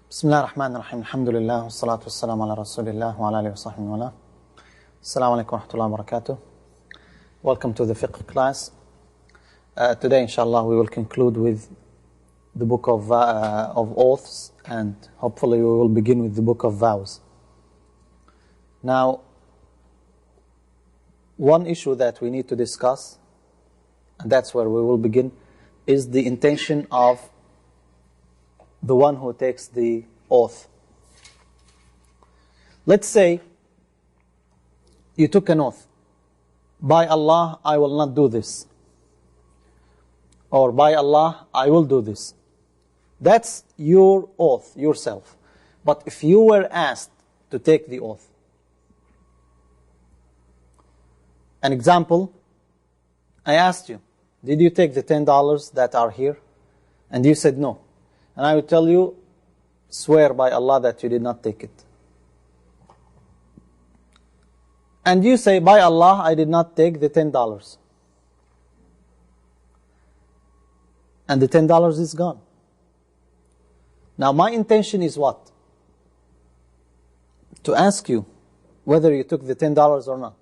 بسم الله الرحمن الرحيم الحمد لله والصلاة والسلام على رسول الله وعلى آله وصحبه وله. السلام عليكم ورحمة الله وبركاته. Welcome to the Fiqh class. Today inshallah we will conclude with the book of oaths, and hopefully we will begin with the book of vows. Now, one issue that we need to discuss, and that's where we will begin, is the intention of the one who takes the oath. Let's say you took an oath. By Allah, I will not do this. Or by Allah, I will do this. That's your oath, yourself. But if you were asked to take the oath, an example, I asked you, did you take the $10 that are here? And you said no. And I will tell you, swear by Allah that you did not take it. And you say, by Allah, I did not take the $10. And the $10 is gone. Now my intention is what? To ask you whether you took the $10 or not.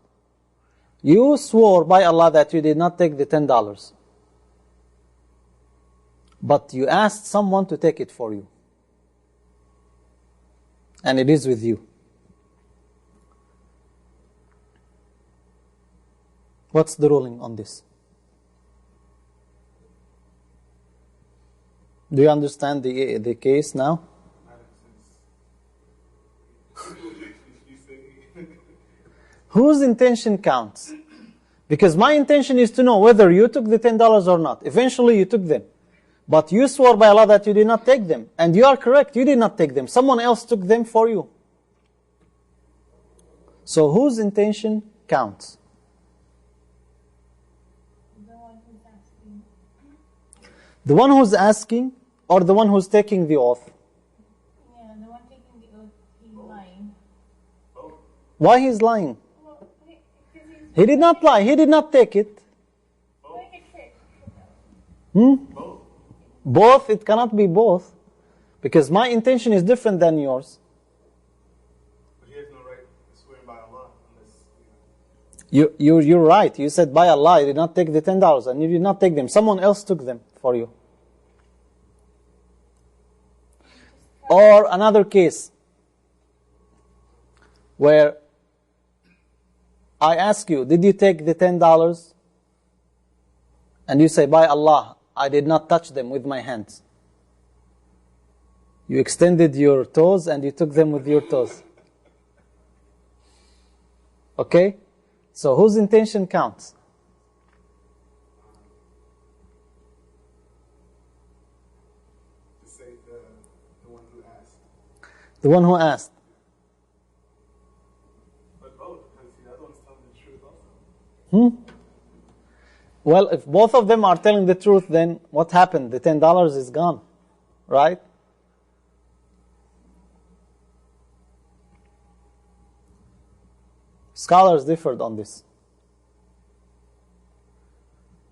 You swore by Allah that you did not take the $10. But you asked someone to take it for you. And it is with you. What's the ruling on this? Do you understand the case now? Whose intention counts? Because my intention is to know whether you took the $10 or not. Eventually you took them. But you swore by Allah that you did not take them. And you are correct, you did not take them. Someone else took them for you. So whose intention counts? The one who's asking. The one who's asking or the one who's taking the oath? Yeah, the one taking the oath, he's lying. Why he's lying? Well, because he's He did not lie, he did not take it. like a trick. Both, it cannot be both. Because my intention is different than yours. But he has no right to swear by Allah unless, You're right. You said by Allah, I did not take the $10 and you did not take them. Someone else took them for you. Or another case where I ask you, did you take the $10? And you say, by Allah, I did not touch them with my hands. You extended your toes and you took them with your toes. Okay? So whose intention counts? to say the one who asked. The one who asked. But both, because the other one's telling the truth also. Well, if both of them are telling the truth, then what happened? The $10 is gone, right? Scholars differed on this.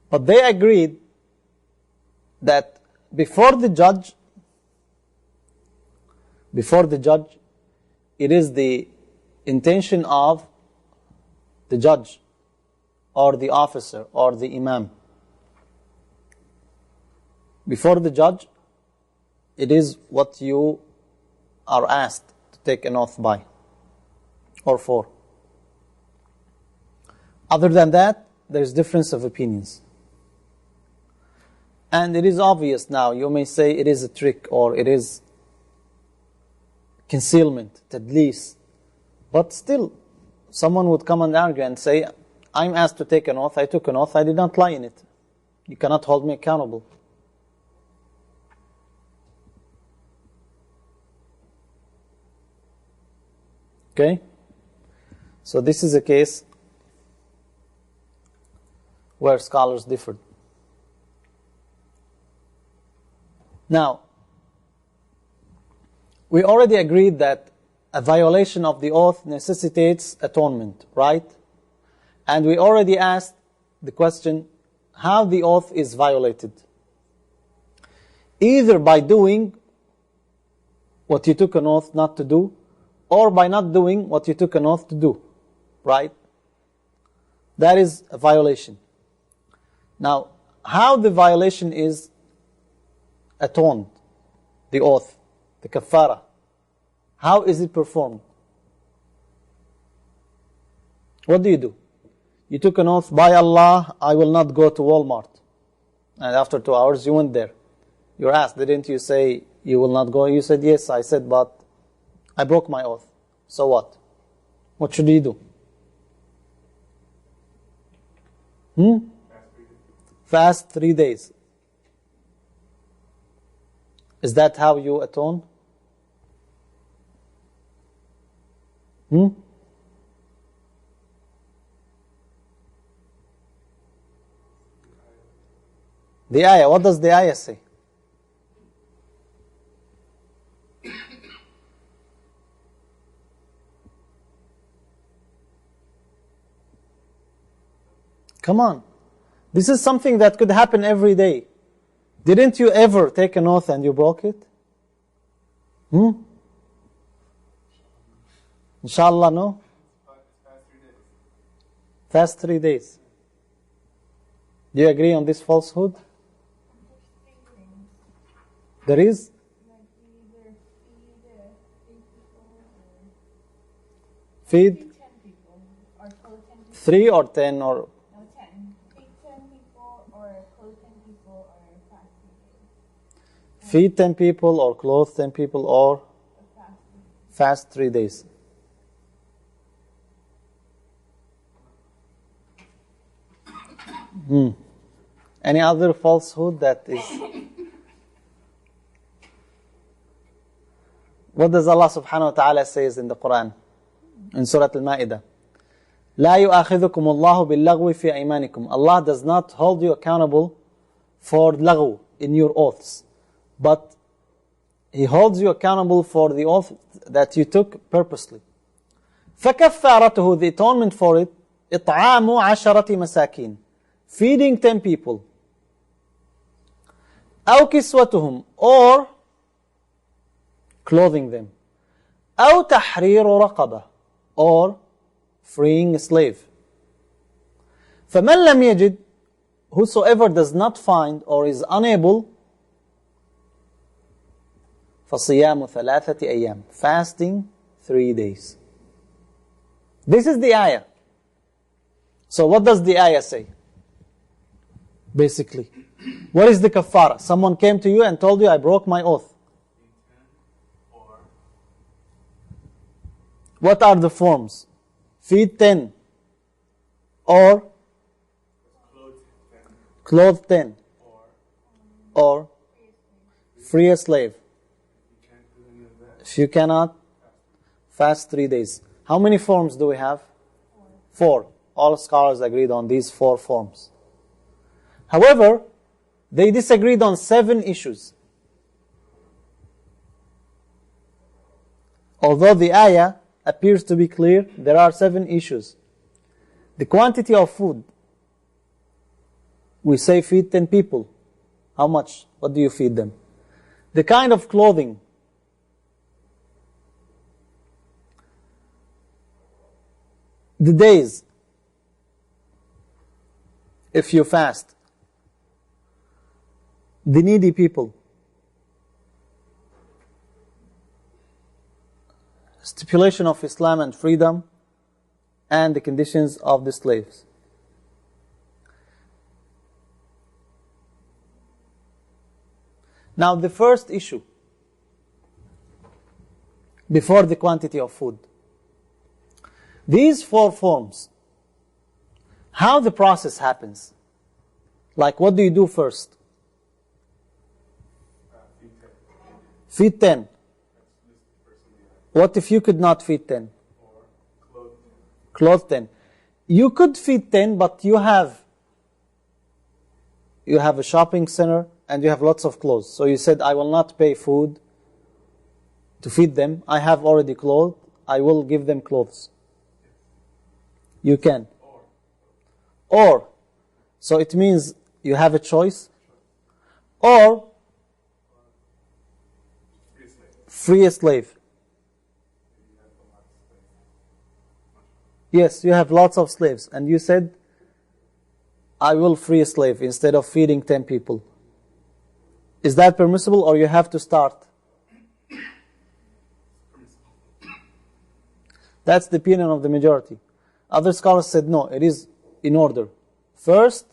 But they agreed that before the judge, it is the intention of the judge or the officer or the imam. Before the judge, it is what you are asked to take an oath by or for. Other than that, there is difference of opinions. And it is obvious now, you may say it is a trick or it is concealment, tadlis. But still, someone would come and argue and say, I'm asked to take an oath, I took an oath, I did not lie in it. You cannot hold me accountable. Okay? So this is a case where scholars differed. Now, we already agreed that a violation of the oath necessitates atonement, right? And we already asked the question, how the oath is violated. Either by doing what you took an oath not to do, or by not doing what you took an oath to do, right? That is a violation. Now, how the violation is atoned, the oath, the kafara, how is it performed? What do? You took an oath, by Allah, I will not go to Walmart. And after 2 hours, you went there. You're asked, didn't you say you will not go? You said, yes. I said, but I broke my oath. So what? What should you do? Fast 3 days. Is that how you atone? The ayah, what does the ayah say? Come on. This is something that could happen every day. Didn't you ever take an oath and you broke it? Inshallah, no? Fast 3 days. Do you agree on this falsehood? There is? Feed 10 people or clothe 10 people. 3 or 10 or No, 10. Feed 10 people or clothe 10 people or fast 3 days. feed 10 people or clothe 10 people or Fast fast 3 3 days. days. Any other falsehood that is... What does Allah subhanahu wa ta'ala says in the Quran? In Surah Al-Ma'idah. لا يؤاخذكم الله باللغو في أيمانكم. Allah does not hold you accountable for laghu in your oaths. But He holds you accountable for the oath that you took purposely. فكفارته, the atonement for it, إطعام عشرة مساكين. Feeding 10 people. أو كسوتهم, or clothing them. أو تحرير رقبة, or freeing a slave. فمن لم يجد, whosoever does not find or is unable, فصيام ثلاثة أيام, fasting 3 days. This is the ayah. So what does the ayah say? Basically, what is the kafara? Someone came to you and told you, I broke my oath. What are the forms? Feed 10 or clothe 10 or free a slave. If you cannot, fast 3 days. How many forms do we have? 4. All scholars agreed on these 4 forms. However, they disagreed on 7 issues. Although the ayah appears to be clear, there are 7 issues. The quantity of food. We say feed 10 people. How much? What do you feed them? The kind of clothing. The days. If you fast. The needy people. Stipulation of Islam and freedom, and the conditions of the slaves. Now the first issue, before the quantity of food. These 4 forms, how the process happens. Like, what do you do first? Feed 10. What if you could not feed 10? Clothe 10. You could feed 10, but you have a shopping center and you have lots of clothes. So you said, I will not pay food to feed them. I have already clothed. I will give them clothes. You can. Or. So it means you have a choice. Or Free a slave. Yes, you have lots of slaves, and you said, I will free a slave instead of feeding 10 people. Is that permissible, or you have to start? That's the opinion of the majority. Other scholars said no, it is in order. First,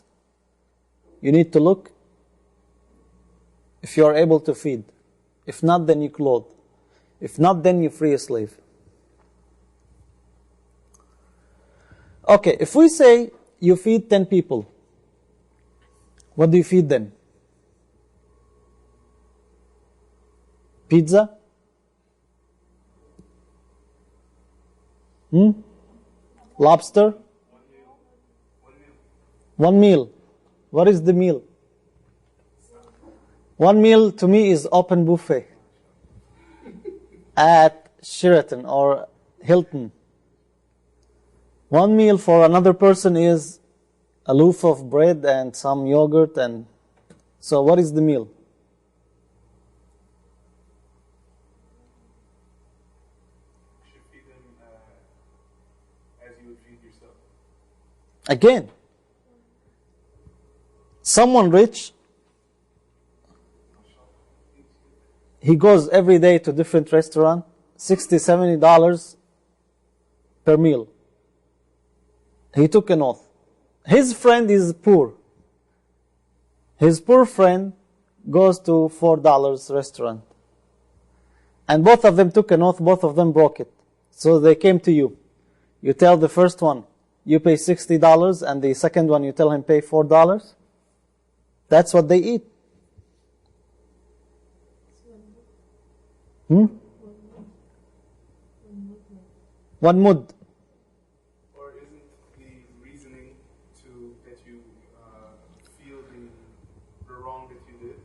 you need to look if you are able to feed. If not, then you clothe. If not, then you free a slave. Okay, if we say you feed 10 people, what do you feed them? Pizza? Lobster? One meal. What is the meal? One meal to me is open buffet at Sheraton or Hilton. One meal for another person is a loaf of bread and some yogurt. And so what is the meal? You should feed them as you would feed yourself. Again, someone rich, he goes every day to different restaurant, $60, $70 per meal. He took an oath. His friend is poor. His poor friend goes to $4 restaurant. And both of them took an oath, both of them broke it. So they came to you. You tell the first one, you pay $60, and the second one you tell him pay $4. That's what they eat. One mud. Or isn't the reasoning to that you feel the wrong that you did?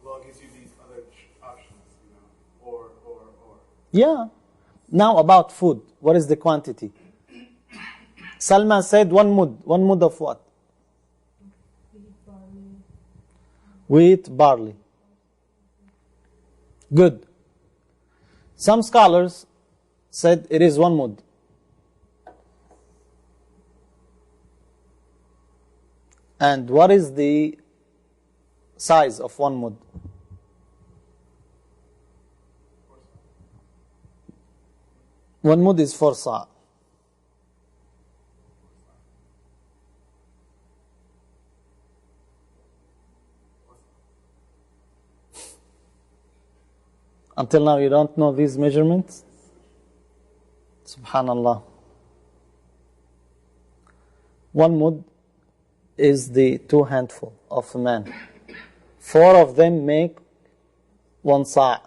Allah gives you these other options, you know, or. Yeah. Now about food. What is the quantity? Salman said one mud. One mud of what? Wheat, barley. Good. Some scholars said it is one mud. And what is the size of one mud? One mud is 4 sa'. Until now you don't know these measurements? Subhanallah. One mud is the 2 handful of a man. 4 of them make 1 sa'.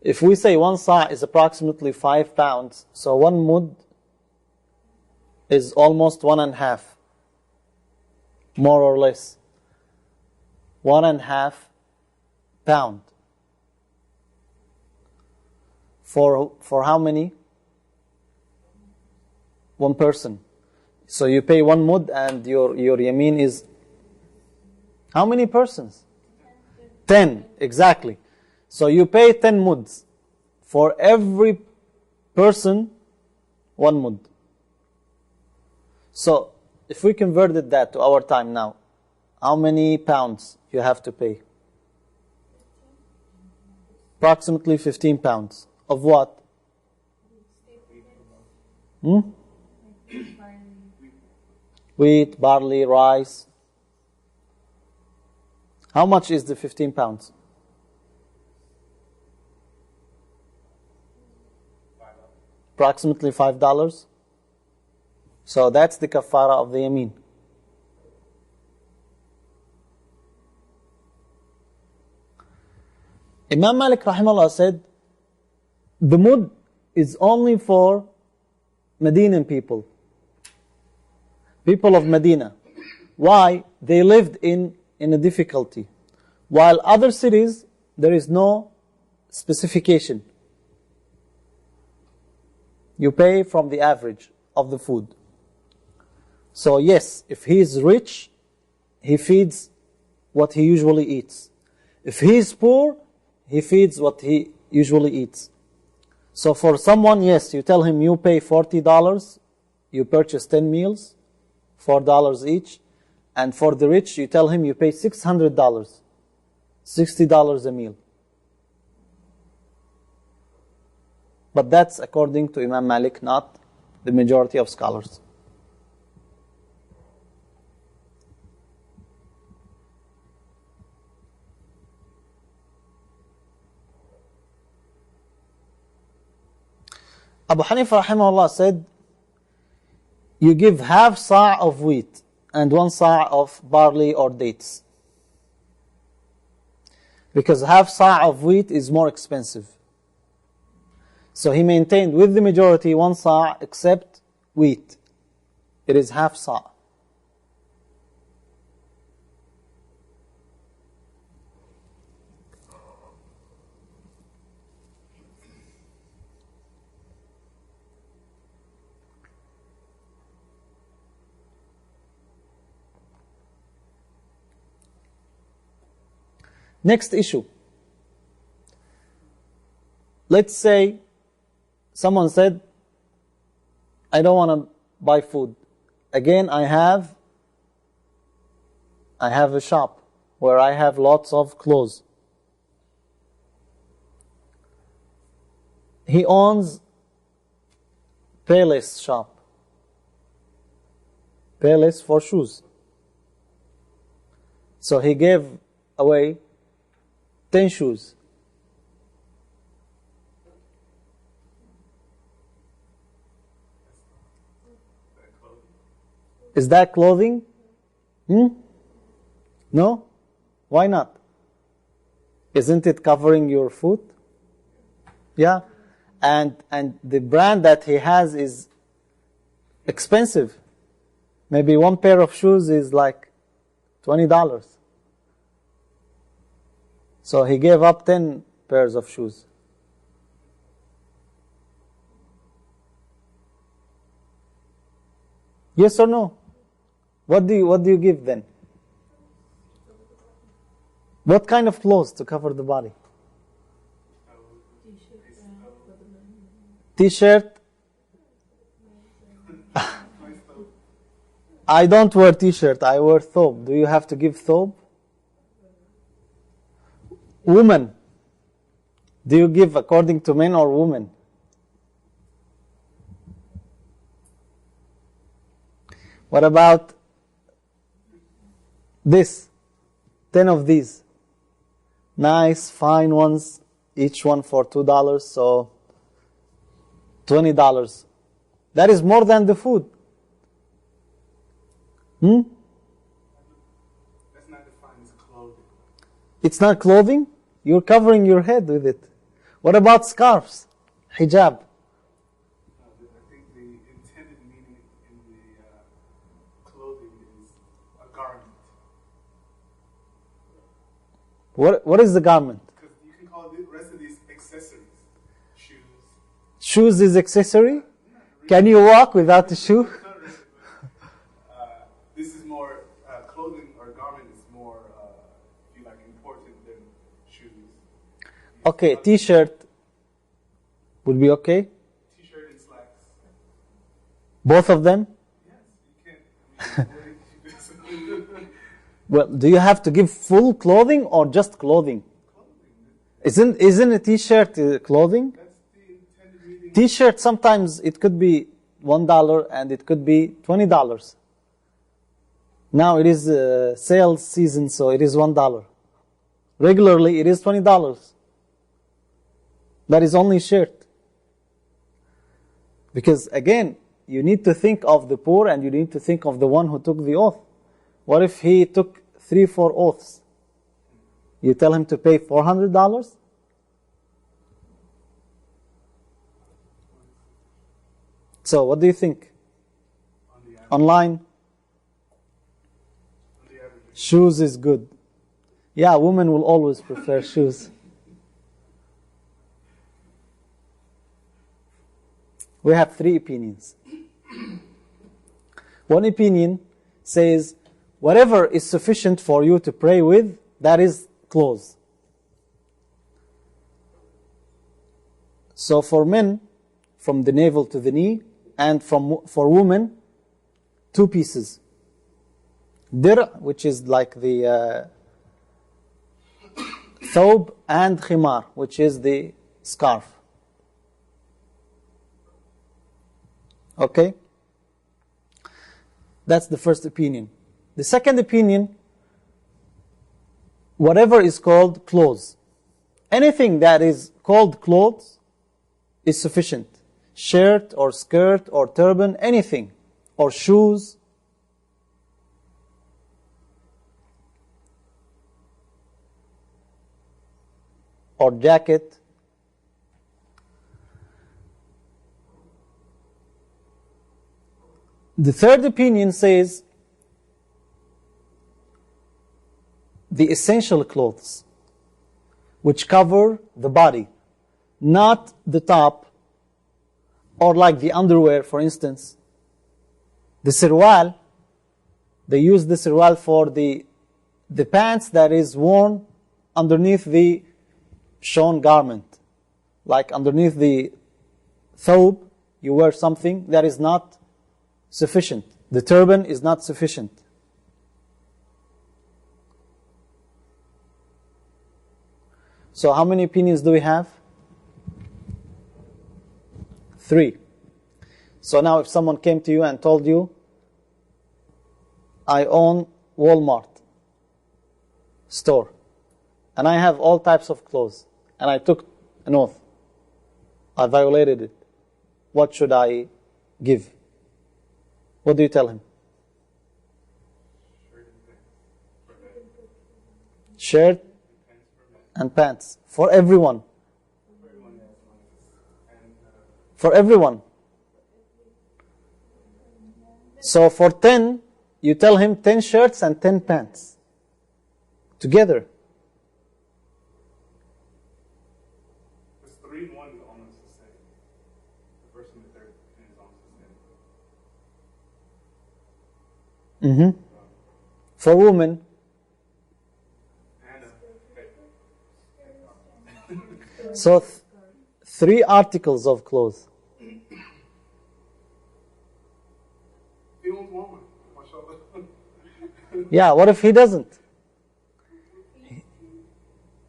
If we say 1 sa' is approximately 5 pounds, so 1 mud is almost 1.5, more or less. 1.5 pound. For how many? 1 person. So you pay 1 mud and your yameen is how many persons? 10, exactly. So you pay 10 muds. For every person, 1 mud. So if we converted that to our time now, how many pounds you have to pay? Approximately 15 pounds. Of what? Wheat, barley, rice. How much is the 15 pounds? Approximately $5. So that's the kafara of the yameen. Imam Malik rahimahullah said, the mud is only for Medinan people. People of Medina. Why? They lived in a difficulty. While other cities, there is no specification. You pay from the average of the food. So yes, if he is rich, he feeds what he usually eats. If he is poor, he feeds what he usually eats. So for someone, yes, you tell him you pay $40, you purchase 10 meals, $4 each. And for the rich, you tell him you pay $600, $60 a meal. But that's according to Imam Malik, not the majority of scholars. Abu Hanifa rahimahullah said, you give half sa' of wheat and 1 sa' of barley or dates. Because half sa' of wheat is more expensive. So he maintained with the majority 1 sa' except wheat. It is half sa'. Next issue. Let's say someone said, I don't want to buy food. Again, I have a shop where I have lots of clothes. He owns Payless shop. Payless for shoes. So he gave away 10 shoes. Is that clothing? No? Why not? Isn't it covering your foot? Yeah. And the brand that he has is expensive. Maybe one pair of shoes is like $20. So he gave up 10 pairs of shoes. Yes or no? What do you give then? What kind of clothes to cover the body? T-shirt. I don't wear t-shirt, I wear thobe. Do you have to give thobe? Women. Do you give according to men or women? What about this? 10 of these. Nice, fine ones. Each one for $2, so $20. That is more than the food. That's not defined as clothing. It's not clothing? You're covering your head with it. What about scarves? Hijab. I think the intended meaning in the clothing is a garment. What is the garment? Because you can call the rest of these accessories. Shoes. Shoes is accessory? Can you walk without a shoe? This is more, clothing or garment is more, if you like, important than shoes. Okay, t-shirt would be okay? T-shirt and slacks. Both of them? Yes, you can't. Well, do you have to give full clothing or just clothing? Isn't a t-shirt clothing? That's the intended meaning. T-shirt sometimes it could be $1 and it could be $20. Now it is sales season, so it is $1. Regularly it is $20. That is only shirt. Because again, you need to think of the poor and you need to think of the one who took the oath. What if he took 3-4 oaths? You tell him to pay $400? So what do you think? Online? Shoes is good. Yeah, women will always prefer shoes. We have 3 opinions. One opinion says, whatever is sufficient for you to pray with, that is clothes. So for men, from the navel to the knee, and for women, 2 pieces. Dir, which is like the thawb, and khimar, which is the scarf. Okay? That's the first opinion. The second opinion, whatever is called clothes. Anything that is called clothes is sufficient. Shirt or skirt or turban, anything. Or shoes. Or jacket. The third opinion says the essential clothes, which cover the body, not the top, or like the underwear, for instance. The sirwal, they use the sirwal for the pants that is worn underneath the shown garment. Like underneath the thawb, you wear something that is not sufficient. The turban is not sufficient. So how many opinions do we have? 3. So now if someone came to you and told you, I own Walmart store, and I have all types of clothes, and I took an oath, I violated it, what should I give? What do you tell him? Shirt and pants. For everyone. For everyone. So for 10, you tell him 10 shirts and 10 pants. Together. Because 3 and 1 is almost the same. The first and the third is almost the same. For women, so 3 articles of clothes. He owns Walmart. Mashallah. Yeah, what if he doesn't?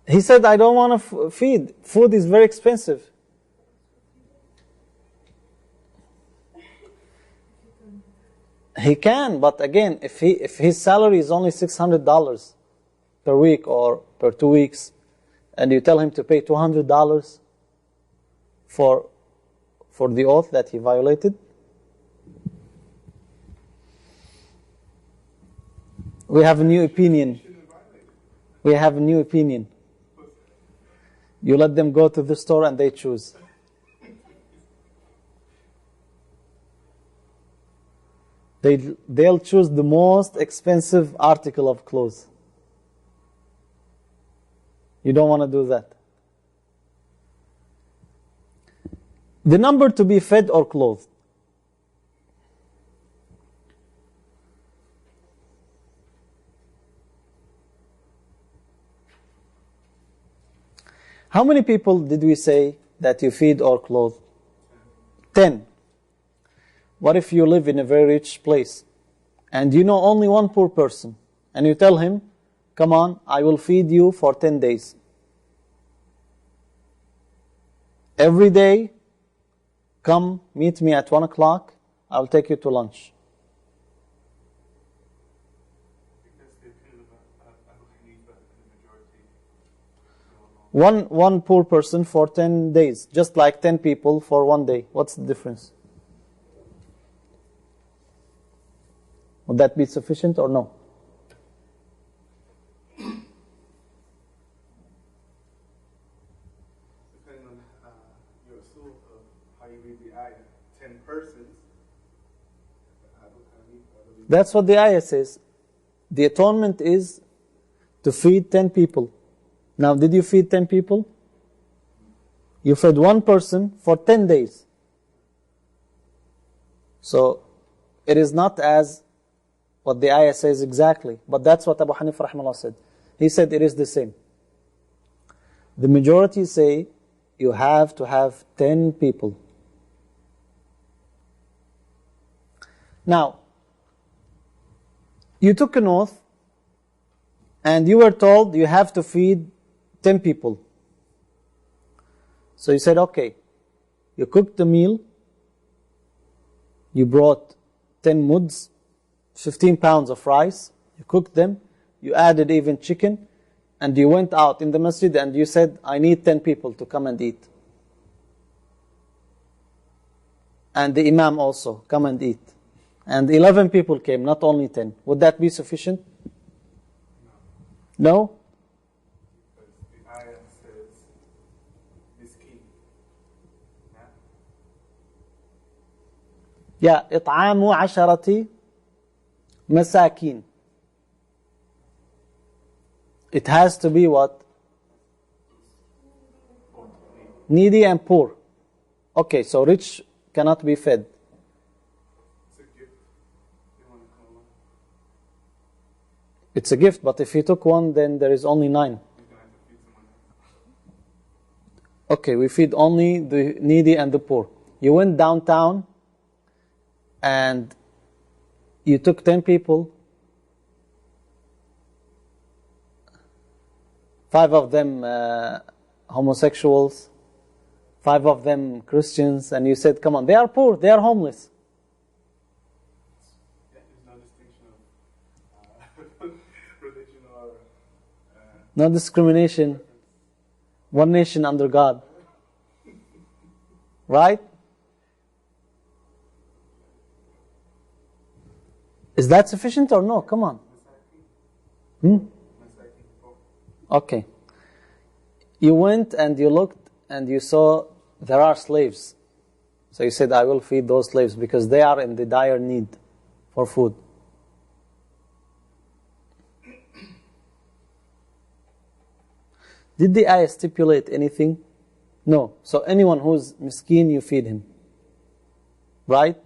He said, I don't want to feed. Food is very expensive. He can, but again, if his salary is only $600 per week or per 2 weeks, and you tell him to pay $200 for the oath that he violated, we have a new opinion. We have a new opinion. You let them go to the store and they choose. They'll choose the most expensive article of clothes. You don't want to do that. The number to be fed or clothed. How many people did we say that you feed or clothe? 10. What if you live in a very rich place and you know only one poor person and you tell him, come on, I will feed you for 10 days. Every day, come meet me at 1 o'clock, I'll take you to lunch. One poor person for 10 days, just like 10 people for 1 day. What's the difference? Would that be sufficient or no? Depending on your usul of how you read the ayah, 10 persons. That's what the ayah says. The atonement is to feed 10 people. Now, did you feed 10 people? You fed one person for 10 days. So, it is not as what the ayah says exactly, but that's what Abu Hanifa rahimahullah said. He said it is the same. The majority say you have to have 10 people. Now, you took an oath and you were told you have to feed 10 people. So you said, okay, you cooked the meal, you brought 10 muds, 15 pounds of rice, you cooked them, you added even chicken, and you went out in the masjid and you said, I need 10 people to come and eat. And the imam also, come and eat. And 11 people came, not only 10. Would that be sufficient? No? Because the ayah says, miskin. Yeah, إطعام عشرة مساكين. It has to be what? Needy and poor. Okay, so rich cannot be fed. It's a gift. You want to call one? It's a gift, but if he took one, then there is only 9. You're going to have to feed someone else. Okay, we feed only the needy and the poor. You went downtown and you took 10 people. 5 of them homosexuals, 5 of them Christians, and you said, come on, they are poor, they are homeless. Yeah, there's no distinction of religion or... No discrimination. One nation under God. Right? Is that sufficient or no? Come on. Okay. You went and you looked and you saw there are slaves. So you said, I will feed those slaves because they are in the dire need for food. Did the ayah stipulate anything? No. So anyone who's miskin, you feed him. Right?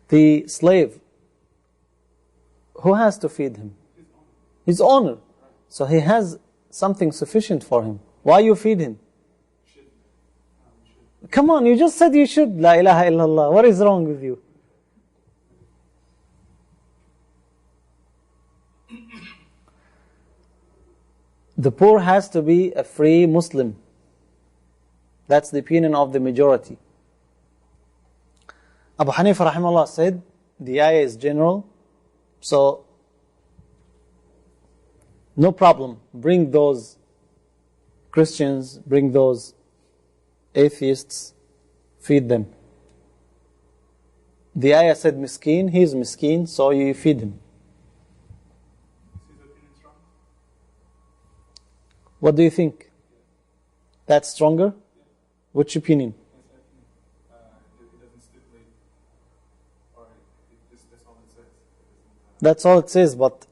The slave, who has to feed him? His owner. So he has something sufficient for him. Why you feed him? Come on, you just said you should. La ilaha illallah. What is wrong with you? The poor has to be a free Muslim. That's the opinion of the majority. Abu Hanifa rahimahullah said, the ayah is general, so no problem. Bring those Christians, bring those atheists, feed them. The ayah said miskin, he is miskin, so you feed him. Is his opinion strong? What do you think? That's stronger? Which opinion? It doesn't stipulate, or that's all it says. That's all it says, but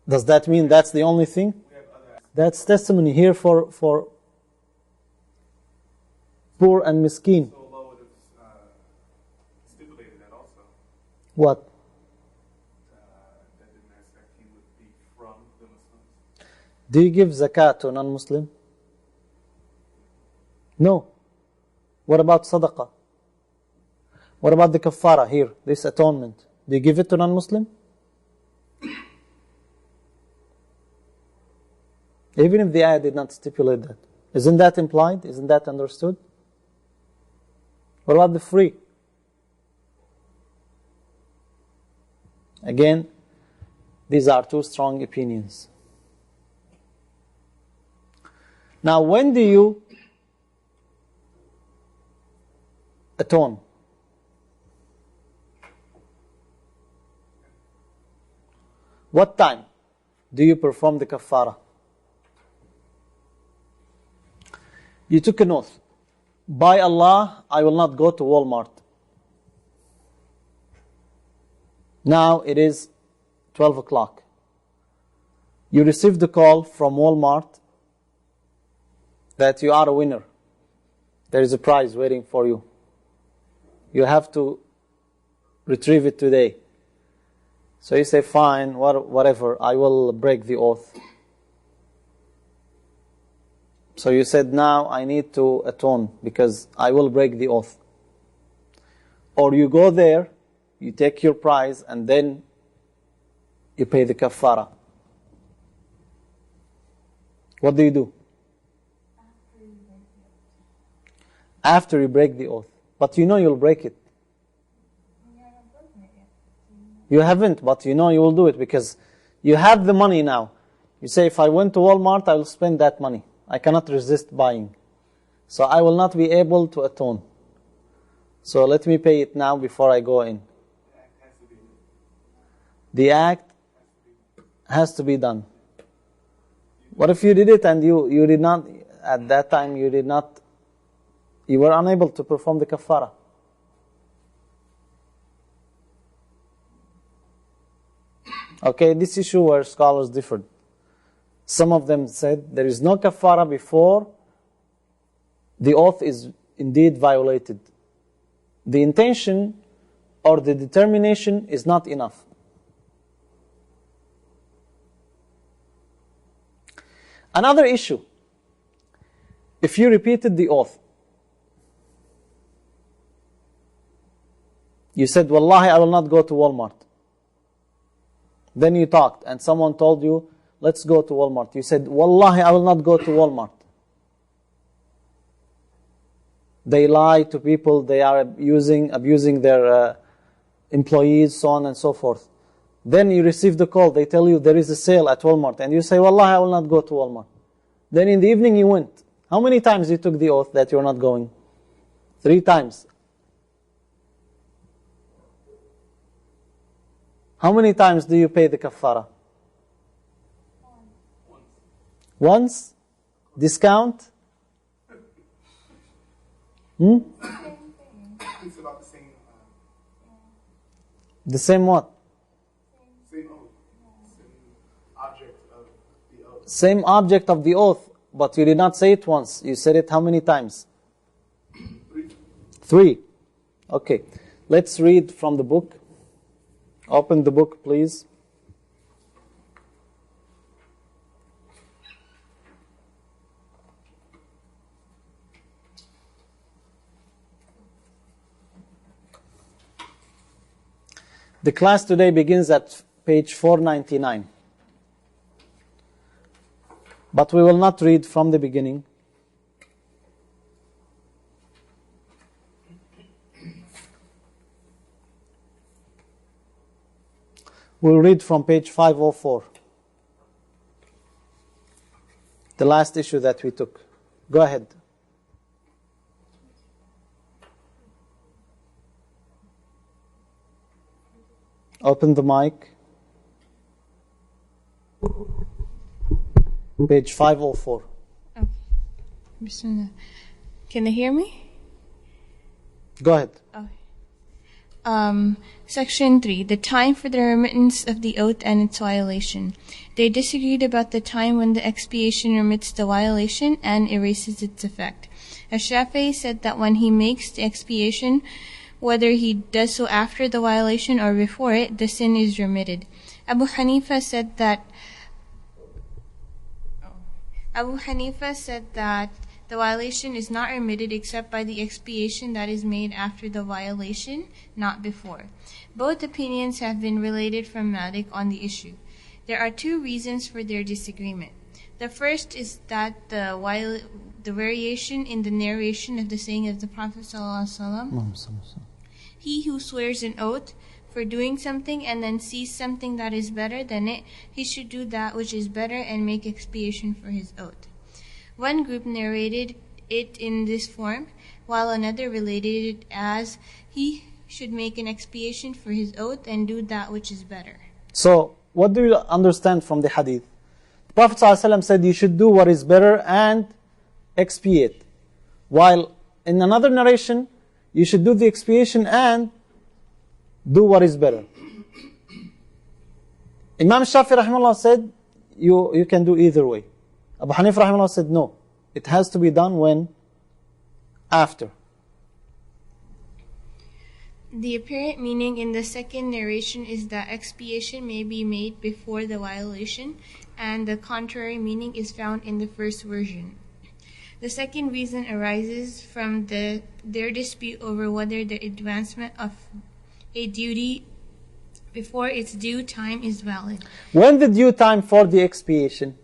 does that mean that's the only thing? We have other aspects. That's testimony here for poor and miskin. So Allah would have stipulated that also. What? That didn't aspect he would be from the Muslims. Do you give zakat to a non-Muslim? No. What about sadaqah? What about the kafara here, this atonement? Do you give it to non-Muslim? Even if the ayah did not stipulate that. Isn't that implied? Isn't that understood? What about the free? Again, these are two strong opinions. Now, when do you atone? What time do you perform the kafara? You took an oath. By Allah, I will not go to Walmart. Now it is 12 o'clock. You received the call from Walmart that you are a winner. There is a prize waiting for you. You have to retrieve it today. So you say, fine, whatever, I will break the oath. So you said, now I need to atone because I will break the oath. Or you go there, you take your prize, and then you pay the kafara. What do you do? After you break the oath. But you know you'll break it. You haven't, but you know you will do it because you have the money now. You say, if I went to Walmart, I will spend that money. I cannot resist buying. So I will not be able to atone. So let me pay it now before I go in. The act has to be done. What if you did it and you did not, at that time you were unable to perform the kafara? Okay, this issue where scholars differed. Some of them said there is no kafara before the oath is indeed violated. The intention or the determination is not enough. Another issue, if you repeated the oath, you said, Wallahi, I will not go to Walmart. Then you talked and someone told you, let's go to Walmart. You said, Wallahi, I will not go to Walmart. They lie to people, they are abusing their employees, so on and so forth. Then you receive the call, they tell you there is a sale at Walmart, and you say, Wallahi, I will not go to Walmart. Then in the evening you went. How many times you took the oath that you're not going? 3 times. How many times do you pay the kafara? Once? Discount? It's about the same. The same what? Same oath. Same object of the oath. Same object of the oath, but you did not say it once. You said it how many times? 3. Okay. Let's read from the book. Open the book, please. The class today begins at page 499. But we will not read from the beginning. We'll read from page 504. The last issue that we took. Go ahead. Open the mic. Page 504. Okay. Bismillah. Can they hear me? Go ahead. Okay. Section 3. The time for the remittance of the oath and its violation. They disagreed about the time when the expiation remits the violation and erases its effect. Ash-Shafi'i said that when he makes the expiation, whether he does so after the violation or before it, the sin is remitted. Abu Hanifa said that the violation is not remitted except by the expiation that is made after the violation, not before. Both opinions have been related from Malik on the issue. There are 2 reasons for their disagreement. The first is that the variation in the narration of the saying of the Prophet ﷺ, he who swears an oath for doing something and then sees something that is better than it, he should do that which is better and make expiation for his oath. One group narrated it in this form, while another related it as he should make an expiation for his oath and do that which is better. So, what do you understand from the hadith? The Prophet ﷺ said you should do what is better and expiate. While in another narration, you should do the expiation and do what is better. Imam Shafi'i rahimahullah said you can do either way. Abu Hanif rahimahullah said no. It has to be done when? After. The apparent meaning in the second narration is that expiation may be made before the violation, and the contrary meaning is found in the first version. The second reason arises from their dispute over whether the advancement of a duty before its due time is valid. When the due time for the expiation?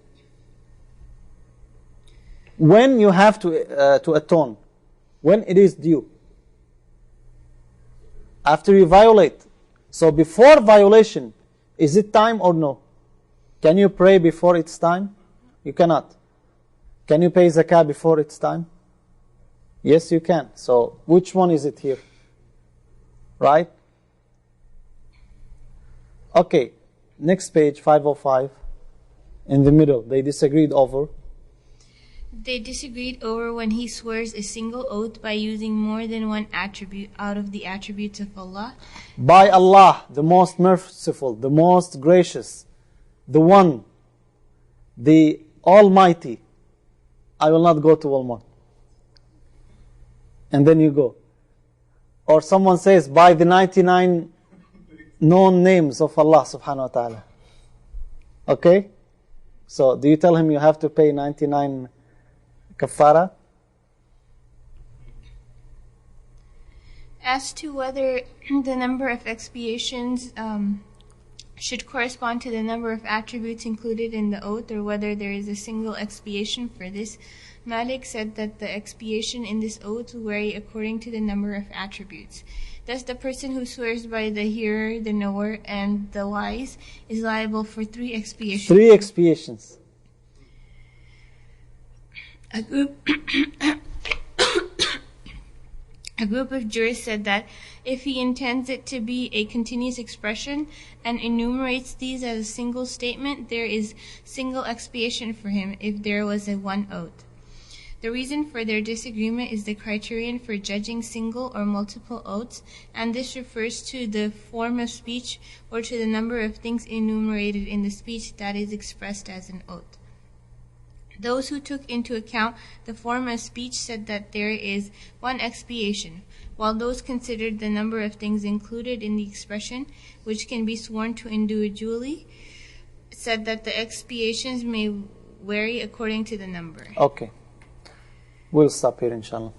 When you have to atone? When it is due? After you violate. So before violation, is it time or no? Can you pray before it's time? You cannot. Can you pay zakah before it's time? Yes, you can. So which one is it here? Right? Okay, next page, 505. In the middle, they disagreed over. They disagreed over when he swears a single oath by using more than one attribute out of the attributes of Allah. By Allah, the most merciful, the most gracious, the One, the Almighty. I will not go to Walmart. And then you go. Or someone says, by the 99 known names of Allah subhanahu wa ta'ala. Okay? So, do you tell him you have to pay 99 kafara? As to whether the number of expiations should correspond to the number of attributes included in the oath, or whether there is a single expiation for this, Malik said that the expiation in this oath will vary according to the number of attributes. Thus, the person who swears by the hearer, the knower, and the wise is liable for 3 expiations. 3 expiations. A group of jurists said that if he intends it to be a continuous expression and enumerates these as a single statement, there is single expiation for him if there was a one oath. The reason for their disagreement is the criterion for judging single or multiple oaths, and this refers to the form of speech or to the number of things enumerated in the speech that is expressed as an oath. Those who took into account the form of speech said that there is one expiation, while those considered the number of things included in the expression, which can be sworn to individually, said that the expiations may vary according to the number. Okay. We'll stop here, inshallah.